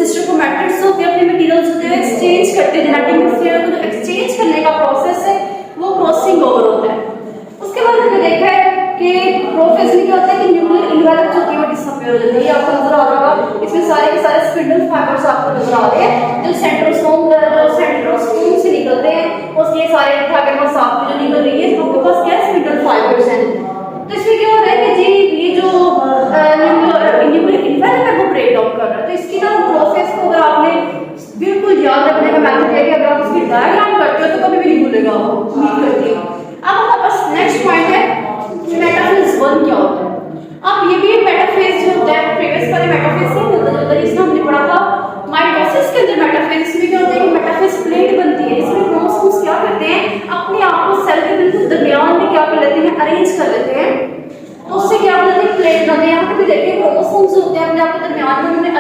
Sister chromatids होते हैं अपने मटेरियल्स होते हैं एक्सचेंज करते हैं, जेनेटिक मटेरियल को एक्सचेंज करने का प्रोसेस है वो क्रॉसिंग ओवर होता है। उसके बाद हमने देखा है कि प्रोफेज में क्या होता है कि न्यूक्लियर इन्वेलप जो होती है वो डिसअपीयर हो जाती है। ये आपको नजर आ रहा होगा, इसमें सारे के सारे स्पिंडल फाइबर्स आपको नजर आ रहे हैं जो सेंट्रोसोम से निकलते हैं, उसके सारे धागे पास आपको जो निकल रही है आपके पास क्या स्पिंडल फाइबर्स हैं। तो इसमें क्या हो रहा है कि जी ये जो न्यूक्लियर इन्वेलप है वो ब्रेक डाउन कर रहा है। तो इसकी ना प्रोसेस को अगर आपने बिल्कुल याद रखने का मेथड है कि अगर आप इसकी डायग्राम करते हो तो कभी भी नहीं भूलेगा आपको, उम्मीद करती हूँ। अब हमारे पास नेक्स्ट पॉइंट है मेटाफेज 1 क्या होता है। अब ये भी मेटाफेज जो होता है प्रीवियस वाले मेटाफेज से मिलता जुलता है, इसमें हमने पढ़ा था माइटोसिस के अंदर मेटाफेज में क्या होता है कि मेटाफेज प्लेट बनती है। इसमें क्रोमोसोम्स क्या करते हैं अपने आप को सेल के बिल्कुल दरमियान में क्या कर लेते हैं अरेंज कर लेते हैं, तो उससे क्या होता है प्लेट बनते हैं। यहाँ पे भी देखिए क्रोमोसोम्स होते हैं अपने आप को दरमियान में